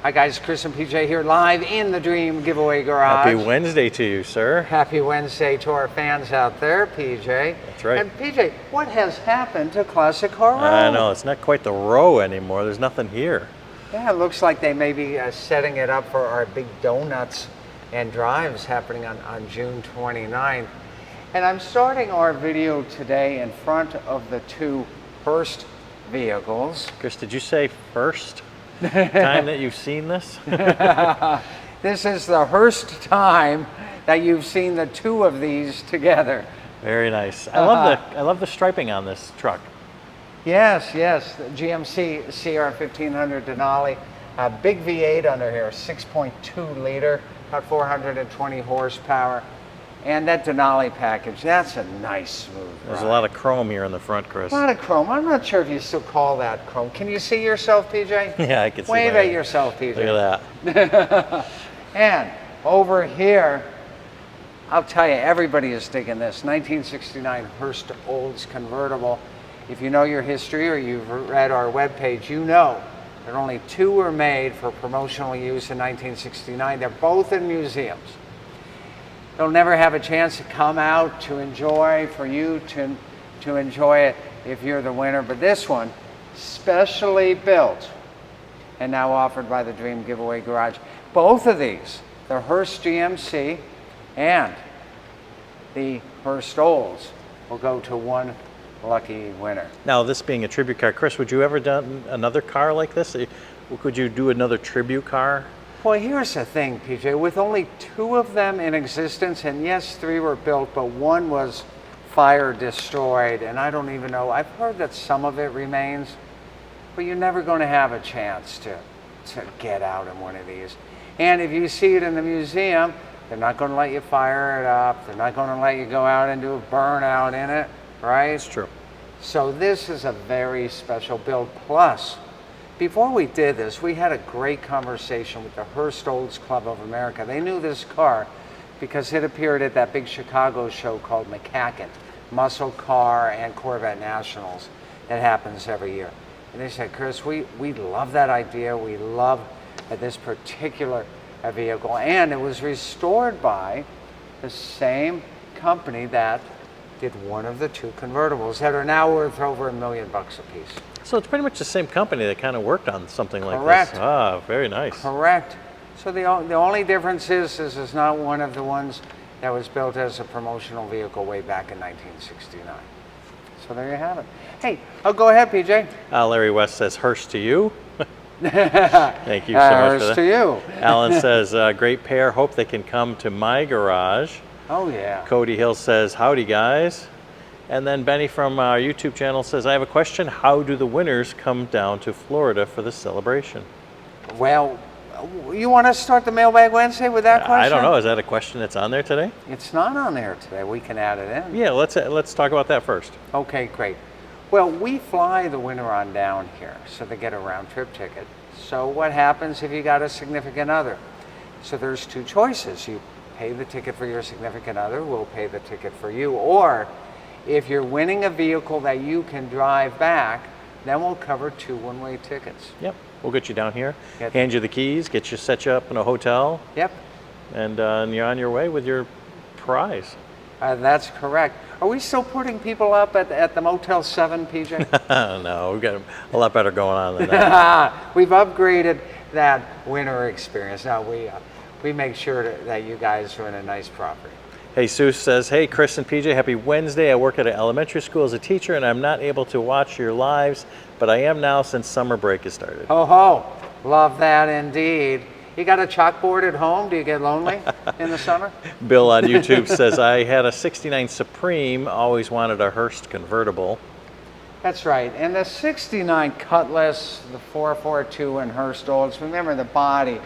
Hi guys, Chris and PJ here live in the Dream Giveaway Garage. Happy Wednesday to you, sir. Happy Wednesday to our fans out there, PJ. That's right. And PJ, what has happened to Classic Car Row? I know, it's not quite the row anymore. There's nothing here. Yeah, it looks like they may be setting it up for our big donuts and drives happening on June 29th. And I'm starting our video today in front of the two Hurst vehicles. Chris, did you say first time that you've seen this? This is the Hurst time that you've seen the two of these together. Very nice. I love the striping on this truck. Yes, the GMC CR1500 Denali, a big V8 under here, 6.2 liter, about 420 horsepower. And that Denali package, that's a nice smooth ride. There's a lot of chrome here in the front, Chris. A lot of chrome. I'm not sure if you still call that chrome. Can you see yourself, PJ? Yeah, I can see Wave at yourself, PJ. Look at that. And over here, I'll tell you, everybody is digging this. 1969 Hurst Olds convertible. If you know your history or you've read our webpage, you know that only two were made for promotional use in 1969. They're both in museums. They'll never have a chance to come out to enjoy, for you to enjoy it if you're the winner. But this one, specially built and now offered by the Dream Giveaway Garage. Both of these, the Hurst GMC and the Hurst Olds, will go to one lucky winner. Now, this being a tribute car, Chris, would you ever done another car like this? Could you do another tribute car? Well, here's the thing, PJ. With only two of them in existence, and yes, three were built, but one was fire destroyed, and I don't even know. I've heard that some of it remains, but you're never going to have a chance to get out in one of these. And if you see it in the museum, they're not going to let you fire it up. They're not going to let you go out and do a burnout in it, right? It's true. So this is a very special build. Plus, before we did this, we had a great conversation with the Hurst Olds Club of America. They knew this car because it appeared at that big Chicago show called McCacken, Muscle Car and Corvette Nationals, that happens every year. And they said, Chris, we love that idea. We love this particular vehicle. And it was restored by the same company that did one of the two convertibles that are now worth over $1 million a piece. So it's pretty much the same company that kind of worked on something like Correct. this. Ah, very nice. Correct. So the only difference is it's not one of the ones that was built as a promotional vehicle way back in 1969. So there you have it. Hey, go ahead, PJ. Larry West says, Hurst to you. Thank you so much for that. To you. Alan says, great pair. Hope they can come to my garage. Oh, yeah. Cody Hill says, howdy, guys. And then Benny from our YouTube channel says, I have a question. How do the winners come down to Florida for the celebration? Well, you want to start the Mailbag Wednesday with that question? I don't know. Is that a question that's on there today? It's not on there today. We can add it in. Yeah, let's talk about that first. Okay, great. Well, we fly the winner on down here, so they get a round trip ticket. So what happens if you got a significant other? So there's two choices. You pay the ticket for your significant other, we'll pay the ticket for you. Or if you're winning a vehicle that you can drive back, then we'll cover two one-way tickets. Yep, we'll get you down here, hand you the keys, set you up in a hotel. Yep. And you're on your way with your prize. That's correct. Are we still putting people up at the Motel 7, PJ? No, we've got a lot better going on than that. We've upgraded that winter experience. Now we make sure that you guys are in a nice property. Hey, Sue says, hey, Chris and PJ, happy Wednesday. I work at an elementary school as a teacher, and I'm not able to watch your lives, but I am now since summer break has started. Ho, ho. Love that indeed. You got a chalkboard at home? Do you get lonely in the summer? Bill on YouTube says, I had a 69 Supreme, always wanted a Hurst convertible. That's right. And the 69 Cutlass, the 442 and Hurst Olds, remember the body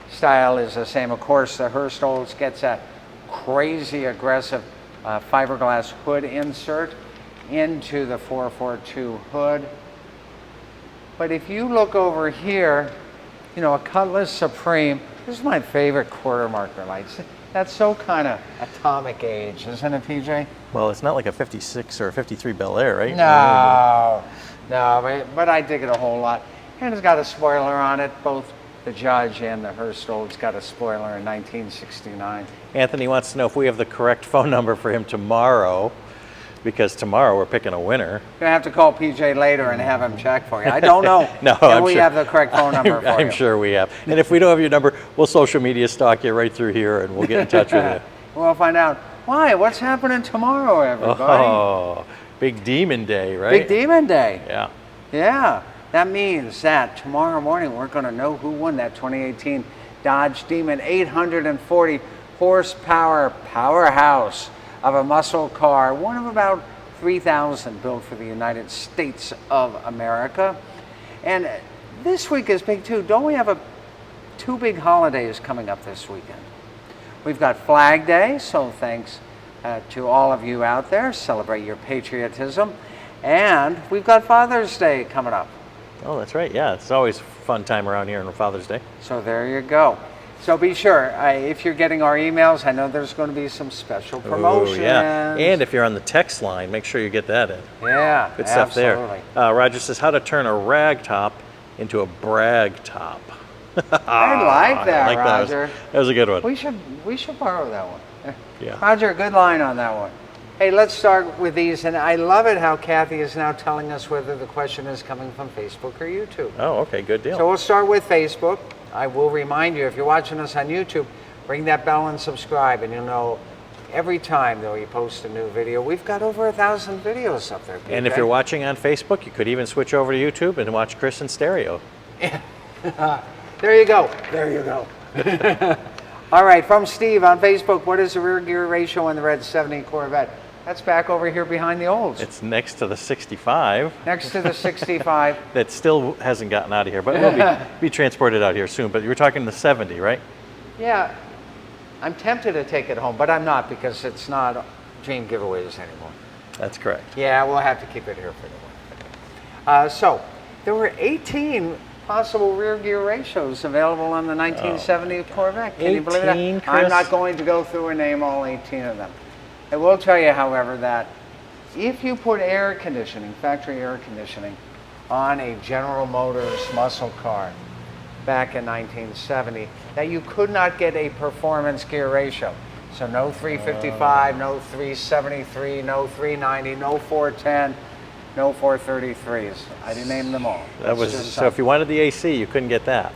style is the same. Of course, the Hurst Olds gets a crazy aggressive fiberglass hood insert into the 442 hood. But if you look over here, you know, a Cutlass Supreme, this is my favorite quarter marker lights. That's so kind of atomic age, isn't it, PJ? Well, it's not like a 56 or a 53 Bel Air, right? No, but I dig it a whole lot. And it's got a spoiler on it, both the Judge and the Hurst Olds got a spoiler in 1969. Anthony wants to know if we have the correct phone number for him tomorrow, because tomorrow we're picking a winner. You're going to have to call PJ later and have him check for you. I don't know. No, and I'm we sure. have the correct phone number for you. I'm sure we have. And if we don't have your number, we'll social media stalk you right through here and we'll get in touch with you. We'll find out. Why? What's happening tomorrow, everybody? Oh, big demon day, right? Big Demon Day. Yeah. Yeah. That means that tomorrow morning we're going to know who won that 2018 Dodge Demon 840 horsepower powerhouse of a muscle car, one of about 3,000 built for the United States of America. And this week is big too. Don't we have two big holidays coming up this weekend? We've got Flag Day, so thanks to all of you out there. Celebrate your patriotism. And we've got Father's Day coming up. Oh, that's right. Yeah, it's always a fun time around here on Father's Day. So there you go. So be sure, if you're getting our emails, I know there's going to be some special promotions. Oh, yeah. And if you're on the text line, make sure you get that in. Yeah, Good stuff absolutely. there. Roger says, how to turn a rag top into a brag top. I like that, I like Roger. That was a good one. We should borrow that one. Yeah. Roger, good line on that one. Hey, let's start with these, and I love it how Kathy is now telling us whether the question is coming from Facebook or YouTube. Oh, okay, good deal. So we'll start with Facebook. I will remind you, if you're watching us on YouTube, ring that bell and subscribe, and you'll know every time that we post a new video. We've got over 1,000 videos up there. And if you're watching on Facebook, you could even switch over to YouTube and watch Chris in stereo. There you go. There you go. All right, from Steve on Facebook, what is the rear gear ratio on the red 70 Corvette? That's back over here behind the olds. It's next to the 65. Next to the 65. That still hasn't gotten out of here, but will be transported out here soon. But you were talking the 70, right? Yeah, I'm tempted to take it home, but I'm not, because it's not dream giveaways anymore. That's correct. Yeah, we'll have to keep it here for the one. So there were 18 possible rear gear ratios available on the 1970 Corvette. Can you believe that? 18, Chris? I'm not going to go through and name all 18 of them. I will tell you, however, that if you put air conditioning, factory air conditioning, on a General Motors muscle car back in 1970, that you could not get a performance gear ratio. So no 355, no 373, no 390, no 410, no 433s. I didn't name them all. That was so. If you wanted the AC, you couldn't get that.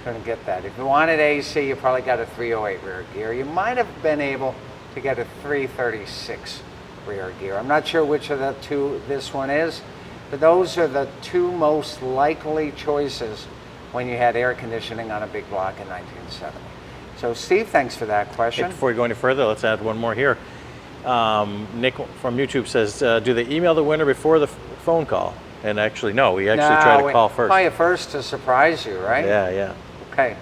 Couldn't get that. If you wanted AC, you probably got a 308 rear gear. You might have been able to get a 336 rear gear. I'm not sure which of the two this one is, but those are the two most likely choices when you had air conditioning on a big block in 1970. So Steve, thanks for that question. Hey, before we go any further, let's add one more here. Nick from YouTube says, do they email the winner before the phone call? And actually, no, we actually try to call first. Call you first to surprise you, right? Yeah, yeah. Okay.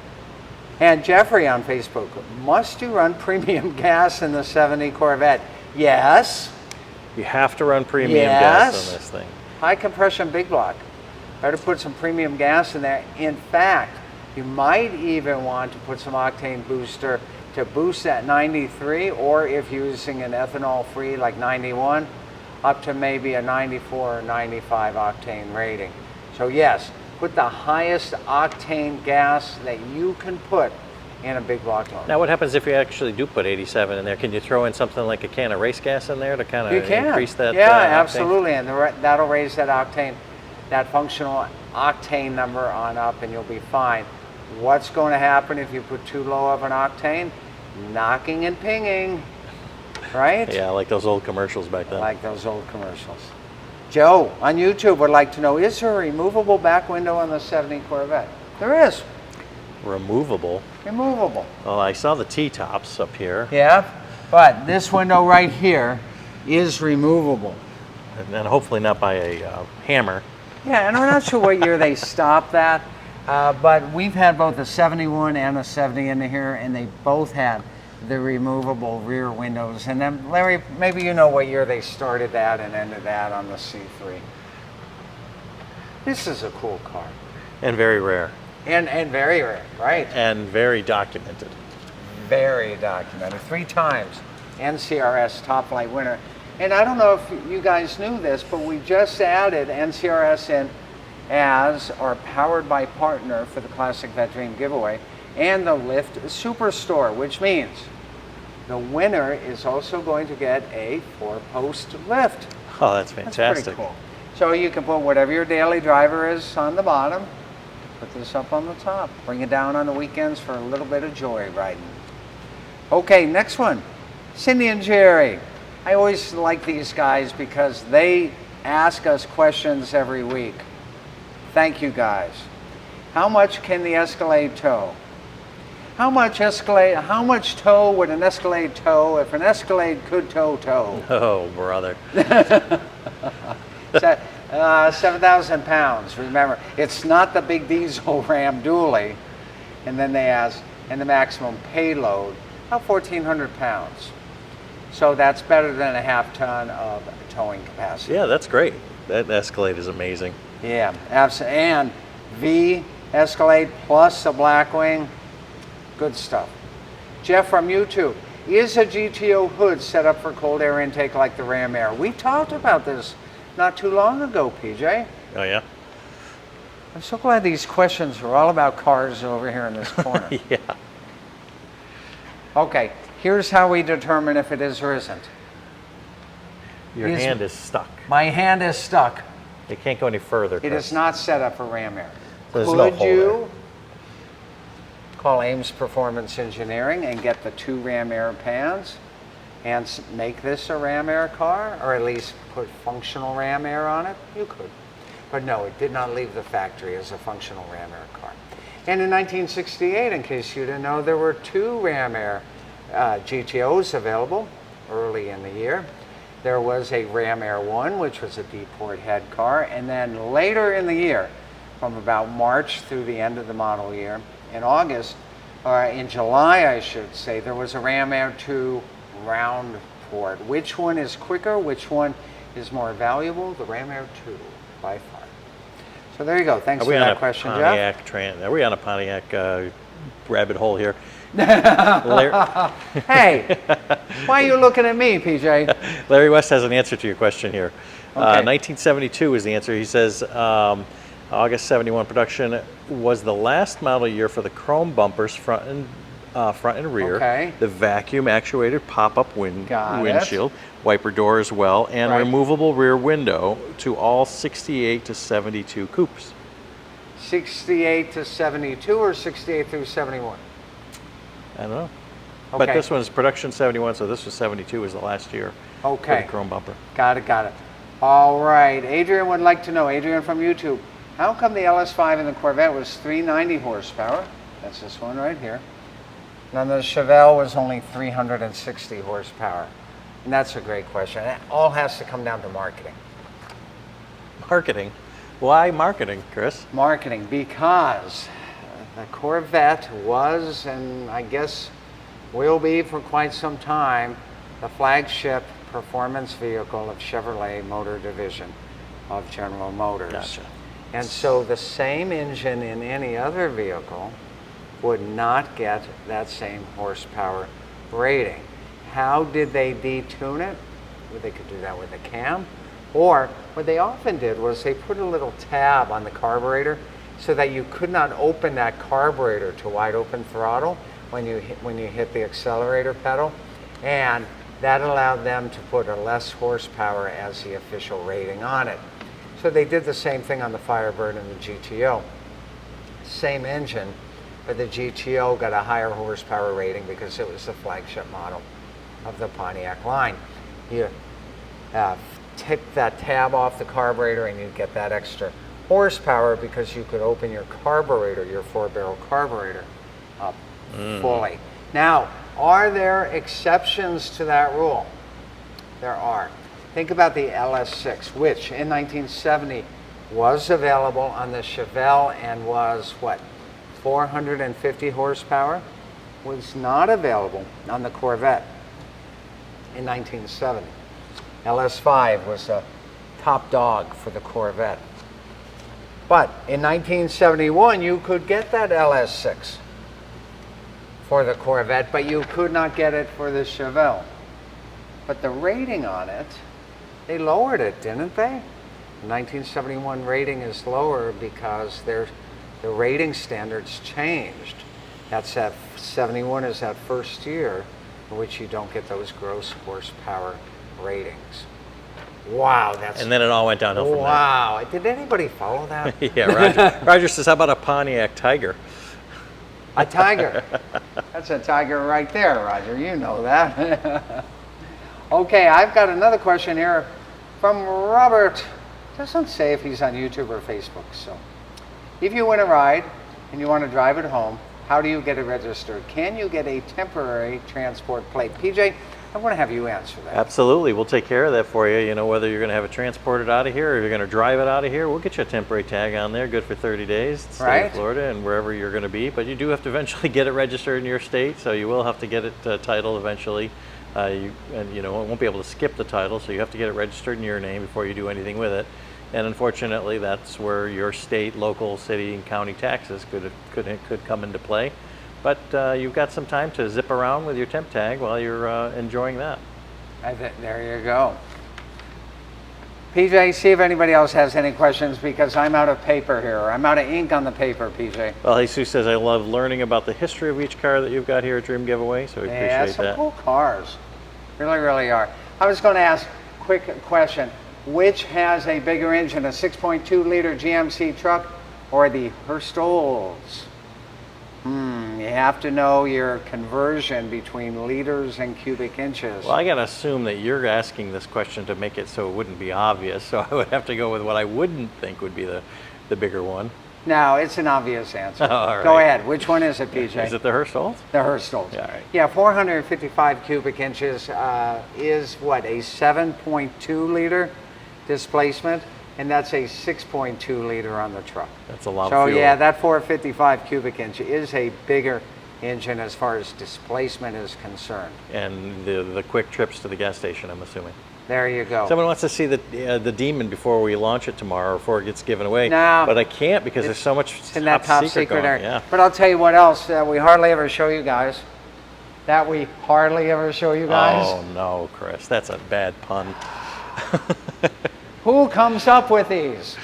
And Jeffrey on Facebook, must you run premium gas in the 70 Corvette? Yes. You have to run premium gas on this thing. High compression big block. Better put some premium gas in there. In fact, you might even want to put some octane booster to boost that 93, or if you're using an ethanol free like 91, up to maybe a 94 or 95 octane rating. So yes, put the highest octane gas that you can put in a big block motor. Now what happens if you actually do put 87 in there? Can you throw in something like a can of race gas in there to kind of increase that? Yeah, octane? absolutely, and that'll raise that octane, that functional octane number on up, and you'll be fine. What's going to happen if you put too low of an octane? Knocking and pinging, right? Yeah, like those old commercials back then. Like those old commercials. Joe on YouTube would like to know, is there a removable back window on the 70 Corvette? There is. Removable? Removable. Well, I saw the T-tops up here. Yeah, but this window right here is removable. And then hopefully not by a hammer. Yeah, and I'm not sure what year they stopped that, but we've had both a 71 and a 70 in here, and they both had the removable rear windows. And then, Larry, maybe you know what year they started that and ended that on the C3. This is a cool car. And very rare. And very rare, right? And very documented. Very documented. 3 times NCRS Top Flight winner. And I don't know if you guys knew this, but we just added NCRS as our Powered by partner for the Classic Vet Dream giveaway and the Lift Superstore, which means the winner is also going to get a 4-post lift. Oh, that's That's fantastic. pretty cool. So you can put whatever your daily driver is on the bottom, put this up on the top, bring it down on the weekends for a little bit of joy riding. Okay, next one, Cindy and Jerry. I always like these guys because they ask us questions every week. Thank you guys. How much can the Escalade tow? How much tow would an Escalade tow if an Escalade could tow? Oh, brother. 7,000 pounds. Remember, it's not the big diesel Ram dually. And then they ask, and the maximum payload, about 1,400 pounds. So that's better than a half-ton of towing capacity. Yeah, that's great. That Escalade is amazing. Yeah, absolutely. And V Escalade plus a Blackwing, good stuff. Jeff from YouTube, is a GTO hood set up for cold air intake like the Ram Air? We talked about this not too long ago, PJ. Oh, yeah? I'm so glad these questions are all about cars over here in this corner. Yeah. Okay, here's how we determine if it is or isn't. Your hand is stuck. My hand is stuck. It can't go any further, It Chris. is not set up for Ram Air. So there's no Could hole you call Ames Performance Engineering and get the 2 Ram Air pans and make this a Ram Air car, or at least put functional Ram Air on it? You could. But no, it did not leave the factory as a functional Ram Air car. And in 1968, in case you didn't know, there were 2 Ram Air GTOs available early in the year. There was a Ram Air 1, which was a D-port head car, and then later in the year, from about March through the end of the model year, in August, or in July I should say, there was a Ram Air 2 round port. Which one is quicker? Which one is more valuable? The Ram Air 2, by far. So there you go. Thanks for that question, Jeff. Are we on a Pontiac rabbit hole here? Hey, why are you looking at me, PJ? Larry West has an answer to your question here. Okay. 1972 is the answer. He says August 71 production was the last model year for the chrome bumpers front and rear. Okay. The vacuum actuated pop-up Got windshield, wiper door as well, and Right. removable rear window to all 68 to 72 coupes. 68 to 72 or 68 through 71? I don't know. Okay. But this one's production 71, so this was 72 is the last year for Okay. the chrome bumper. Got it. All right. Adrian would like to know, Adrian from YouTube, how come the LS5 in the Corvette was 390 horsepower? That's this one right here. And then the Chevelle was only 360 horsepower. And that's a great question. It all has to come down to marketing. Marketing? Why marketing, Chris? Marketing, because the Corvette was, and I guess will be for quite some time, the flagship performance vehicle of Chevrolet Motor Division of General Motors. Gotcha. And so the same engine in any other vehicle would not get that same horsepower rating. How did they detune it? Well, they could do that with a cam. Or what they often did was they put a little tab on the carburetor so that you could not open that carburetor to wide open throttle when you hit the accelerator pedal. And that allowed them to put a less horsepower as the official rating on it. So they did the same thing on the Firebird and the GTO. Same engine, but the GTO got a higher horsepower rating because it was the flagship model of the Pontiac line. You take that tab off the carburetor and you get that extra horsepower because you could open your carburetor, your 4-barrel carburetor up fully. Now, are there exceptions to that rule? There are. Think about the LS6, which in 1970 was available on the Chevelle and was, what, 450 horsepower? Was not available on the Corvette in 1970. LS5 was a top dog for the Corvette. But in 1971, you could get that LS6 for the Corvette, but you could not get it for the Chevelle. But the rating on it, they lowered it, didn't they? The 1971 rating is lower because the rating standards changed. That's that 71 is that first year in which you don't get those gross horsepower ratings. Wow, that's... And then it all went downhill from there. Wow, did anybody follow that? Yeah, Roger says, how about a Pontiac Tiger? A Tiger. That's a Tiger right there, Roger. You know that. Okay, I've got another question here from Robert. Doesn't say if he's on YouTube or Facebook. So, if you win a ride and you want to drive it home, how do you get it registered? Can you get a temporary transport plate? PJ, I want to have you answer that. Absolutely, we'll take care of that for you. You know, whether you're going to have it transported out of here or you're going to drive it out of here, we'll get you a temporary tag on there, good for 30 days, the state of Florida and wherever you're going to be. But you do have to eventually get it registered in your state, so you will have to get it titled eventually. You won't be able to skip the title, so you have to get it registered in your name before you do anything with it. And unfortunately, that's where your state, local, city, and county taxes could come into play. But you've got some time to zip around with your temp tag while you're enjoying that. There you go. PJ, see if anybody else has any questions, because I'm out of paper here. I'm out of ink on the paper, PJ. Well, Jesus says, I love learning about the history of each car that you've got here at Dream Giveaway, so we appreciate that. Yeah, some cool cars. Really, really are. I was going to ask a quick question. Which has a bigger engine, a 6.2 liter GMC truck or the Hurst Olds? You have to know your conversion between liters and cubic inches. Well, I got to assume that you're asking this question to make it so it wouldn't be obvious, so I would have to go with what I wouldn't think would be the bigger one. No, it's an obvious answer. All right. Go ahead. Which one is it, PJ? Is it the Hurst Olds? The Hurst Olds. Yeah, all right. Yeah, 455 cubic inches is what, a 7.2 liter displacement, and that's a 6.2 liter on the truck. That's a lot of So fuel. yeah, that 455 cubic inch is a bigger engine as far as displacement is concerned. And the quick trips to the gas station, I'm assuming. There you go. Someone wants to see the Demon before we launch it tomorrow, or before it gets given away. No, but I can't because there's so much in that top secret going. area. Yeah. But I'll tell you what else that we hardly ever show you guys. Oh no, Chris, that's a bad pun. Who comes up with these?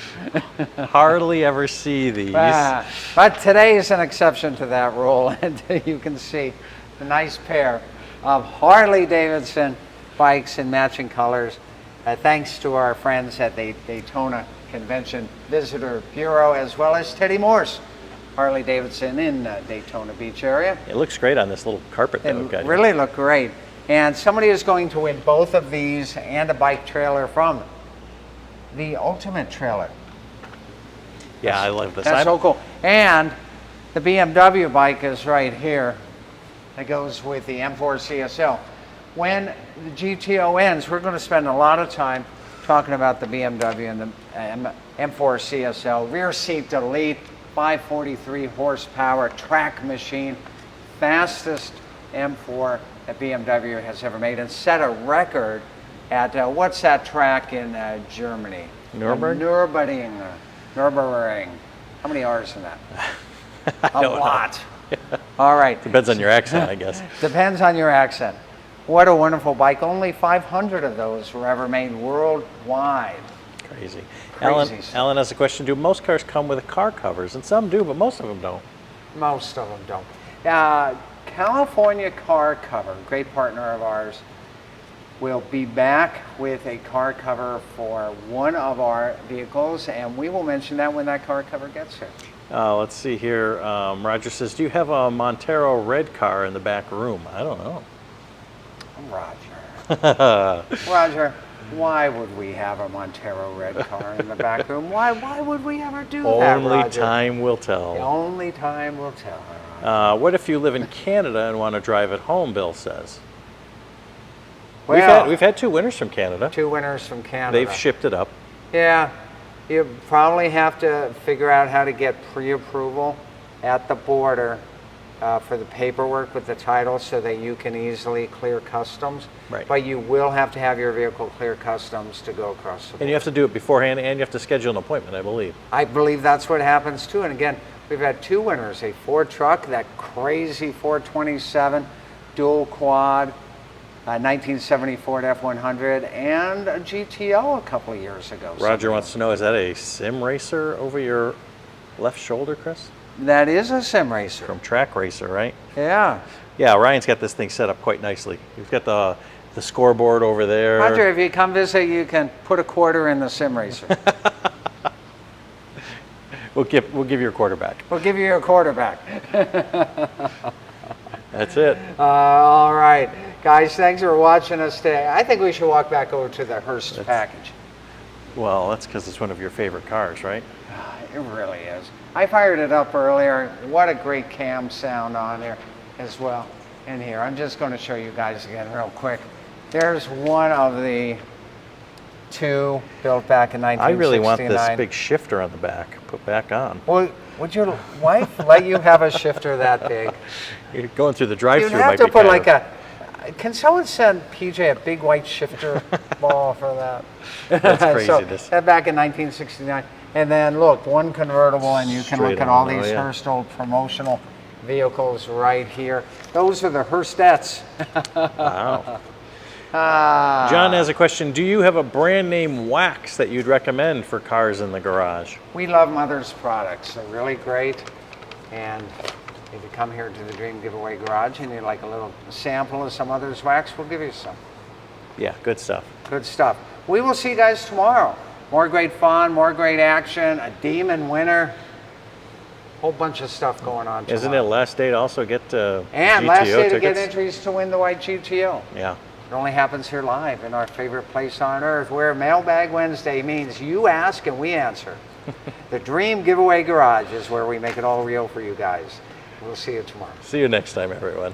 Hardly ever see these. But today is an exception to that rule, and you can see the nice pair of Harley-Davidson bikes in matching colors. Thanks to our friends at the Daytona Convention Visitor Bureau, as well as Teddy Morse, Harley-Davidson in Daytona Beach area. It looks great on this little carpet that we've got It here. really look great. And somebody is going to win both of these and a bike trailer from the Ultimate Trailer. Yeah, I love this. That's so cool. And the BMW bike is right here. That goes with the M4 CSL. When the GTO ends, we're going to spend a lot of time talking about the BMW and the M4 CSL. Rear seat delete, 543 horsepower track machine, fastest M4 that BMW has ever made, and set a record at what's that track in Germany? Nürburgring? Nürburgring. How many R's in that? A lot. All right. Depends on your accent, I guess. Depends on your accent. What a wonderful bike. Only 500 of those were ever made worldwide. Crazy. Crazy. Alan has a question. Do most cars come with car covers? And some do, but most of them don't. Most of them don't. California Car Cover, great partner of ours, will be back with a car cover for one of our vehicles, and we will mention that when that car cover gets here. Let's see here. Roger says, do you have a Montero red car in the back room? I don't know. Roger, why would we have a Montero red car in the back room? Why would we ever do that, Roger? Only time will tell. Only time will tell. What if you live in Canada and want to drive it home, Bill says? Well, we've had 2 winners from Canada. 2 winners from Canada. They've shipped it up. Yeah, you probably have to figure out how to get pre-approval at the border for the paperwork with the title so that you can easily clear customs. Right. But you will have to have your vehicle clear customs to go across the border. And you have to do it beforehand, and you have to schedule an appointment, I believe. I believe that's what happens too. And again, we've had 2 winners, a Ford truck, that crazy 427 dual quad, 1970 Ford F100, and a GTO a couple of years ago. Roger wants to know, is that a sim racer over your left shoulder, Chris? That is a sim racer. From Track Racer, right? Yeah. Yeah, Ryan's got this thing set up quite nicely. You've got the scoreboard over there. Roger, if you come visit, you can put a quarter in the sim racer. We'll give you a quarter back. We'll give you a quarter back. That's it. All right. Guys, thanks for watching us today. I think we should walk back over to the Hurst package. Well, that's because it's one of your favorite cars, right? It really is. I fired it up earlier. What a great cam sound on there as well in here. I'm just going to show you guys again real quick. There's one of the two built back in 1969. I really want this big shifter on the back put back on. Well, would your wife let you have a shifter that big? You're going through the drive-thru. You'd have to put like can someone send PJ a big white shifter ball for that? That's crazy. So, that back in 1969. And then look, one convertible, and you can look at all these Hurst old promotional vehicles right here. Those are the Hurstettes. Wow. John has a question. Do you have a brand name wax that you'd recommend for cars in the garage? We love Mother's products. They're really great. And if you come here to the Dream Giveaway Garage and you'd like a little sample of some Mother's wax, we'll give you some. Yeah, good stuff. Good stuff. We will see you guys tomorrow. More great fun, more great action, a demon winner. Whole bunch of stuff going on tomorrow. Isn't it last day to also get and GTO last day tickets? to get entries to win the white GTO. Yeah. It only happens here live in our favorite place on earth, where Mailbag Wednesday means you ask and we answer. The Dream Giveaway Garage is where we make it all real for you guys. We'll see you tomorrow. See you next time, everyone.